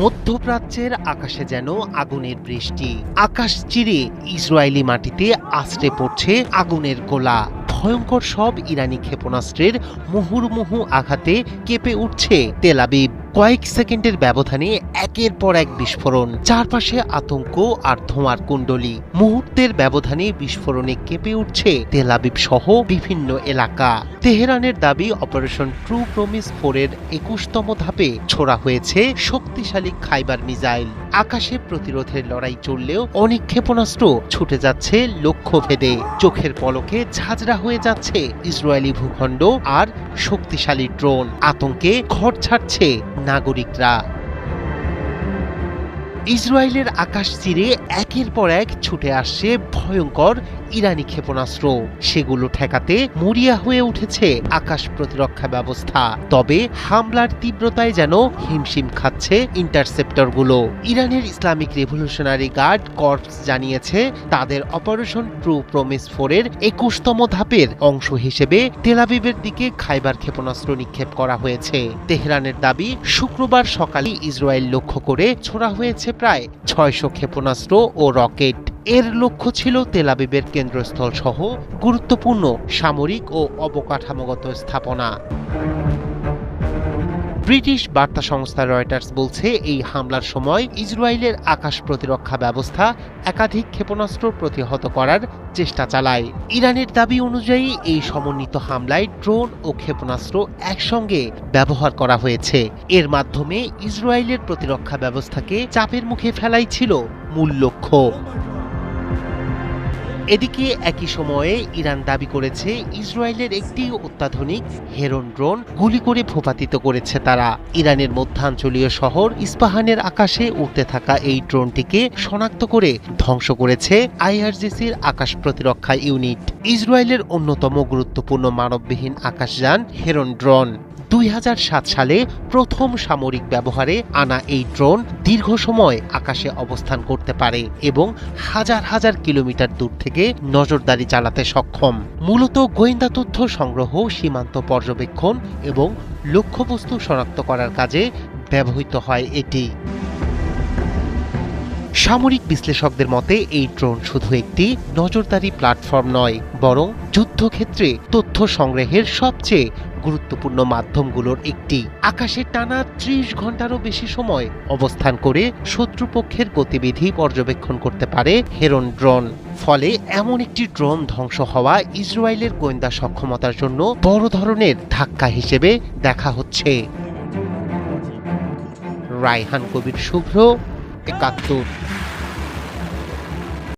মধ্যপ্রাচ্যের আকাশে যেন আগুনের বৃষ্টি। আকাশ চিরে ইসরায়েলি মাটিতে আছড়ে পড়ছে আগুনের গোলা। ভয়ঙ্কর সব ইরানি ক্ষেপণাস্ত্রের মুহুর্মুহু আঘাতে কেঁপে উঠছে তেল আবিব। কয়েক সেকেন্ডের ব্যবধানে একের পর এক বিস্ফোরণ, চারপাশে আতঙ্ক আর ধোঁয়ার কুণ্ডলী। মুহূর্তের ব্যবধানে বিস্ফোরণে কেঁপে উঠছে তেল আবিব সহ বিভিন্ন এলাকা। তেহরানের দাবি, অপারেশন ট্রু প্রমিস 4 এর 21তম ধাপে ছোড়া হয়েছে শক্তিশালী খাইবার মিসাইল। আকাশে প্রতিরোধের লড়াই চললেও অনেক ক্ষেপণাস্ত্র ছুটে যাচ্ছে লক্ষ্যভেদে। চোখের পলকে ঝাঁঝরা হয়ে যাচ্ছে ইসরায়েলি ভূখণ্ড আর শক্তিশালী ড্রোন। আতঙ্কে ঘর ছাড়ছে নাগরিকরা। ইসরায়েলের আকাশ চিরে একের পর এক ছুটে আসছে ভয়ঙ্কর ইরানি ক্ষেপণাস্ত্র। সেগুলো ঠেকাতে মরিয়া হয়ে উঠেছে আকাশ প্রতিরক্ষা ব্যবস্থা। তবে হামলার তীব্রতায় যেন হিমশিম খাচ্ছে ইন্টারসেপ্টরগুলো। ইরানের ইসলামিক রেভলিউশনারি গার্ড কর্পস জানিয়েছে, তাদের অপারেশন ট্রু প্রমিস 4 এর 21তম ধাপের অংশ হিসেবে তেল আবিবের দিকে খাইবার ক্ষেপণাস্ত্র নিক্ষেপ করা হয়েছে। তেহরানের দাবি, শুক্রবার সকালে ইসরায়েল লক্ষ্য করে ছোড়া হয়েছে প্রায় 600 ক্ষেপণাস্ত্র ও রকেট। এর লক্ষ্য ছিল তেল আবিবের কেন্দ্রস্থল সহ গুরুত্বপূর্ণ সামরিক ও অবকাঠামোগত স্থাপনা। ব্রিটিশ বার্তা সংস্থা রয়টার্স বলছে, এই হামলার সময় ইসরায়েলের আকাশ প্রতিরক্ষা ব্যবস্থা একাধিক ক্ষেপণাস্ত্র প্রতিহত করার চেষ্টা চালায়। ইরানের দাবি অনুযায়ী এই সমন্বিত হামলায় ড্রোন ও ক্ষেপণাস্ত্র একসঙ্গে ব্যবহার করা হয়েছে। এর মাধ্যমে ইসরায়েলের প্রতিরক্ষা ব্যবস্থাকে চাপের মুখে ফেলাই ছিল মূল লক্ষ্য। এদিকে একই সময়ে ইরান দাবি করেছে, ইসরায়েলের একটি অত্যাধুনিক হেরন ড্রোন গুলি করে ভূপাতিত করেছে তারা। ইরানের মধ্যাঞ্চলীয় শহর ইস্পাহানের আকাশে উড়তে থাকা এই ড্রোনটিকে শনাক্ত করে ধ্বংস করেছে আইআরজিসির আকাশ প্রতিরক্ষা ইউনিট। ইসরায়েলের অন্যতম গুরুত্বপূর্ণ মানববিহীন আকাশযান হেরন ড্রোন। 2007 সালে প্রথম সামরিক ব্যবহারে আনা এই ড্রোন দীর্ঘ সময় আকাশে অবস্থান করতে পারে এবং হাজার হাজার কিলোমিটার দূর থেকে নজরদারি চালাতে সক্ষম। মূলত গোয়েন্দা তথ্য সংগ্রহ, সীমান্ত পর্যবেক্ষণ এবং লক্ষ্যবস্তু শনাক্ত করার কাজে ব্যবহৃত হয় এটি। সামরিক বিশ্লেষকদের মতে, এই ড্রোন শুধু একটি নজরদারি প্ল্যাটফর্ম নয়, বরং যুদ্ধক্ষেত্রে তথ্য সংগ্রহের সবচেয়ে গুরুত্বপূর্ণ মাধ্যমগুলোর একটি। আকাশে টানা 30 ঘন্টারও বেশি সময় অবস্থান করে শত্রুপক্ষের গতিবিধি পর্যবেক্ষণ করতে পারে হেরন ড্রোন। ফলে এমন একটি ড্রোন ধ্বংস হওয়া ইসরায়েলের গোয়েন্দা সক্ষমতার জন্য বড় ধরনের ধাক্কা হিসেবে দেখা হচ্ছে। রায়হান কবির শুভ্র, 71।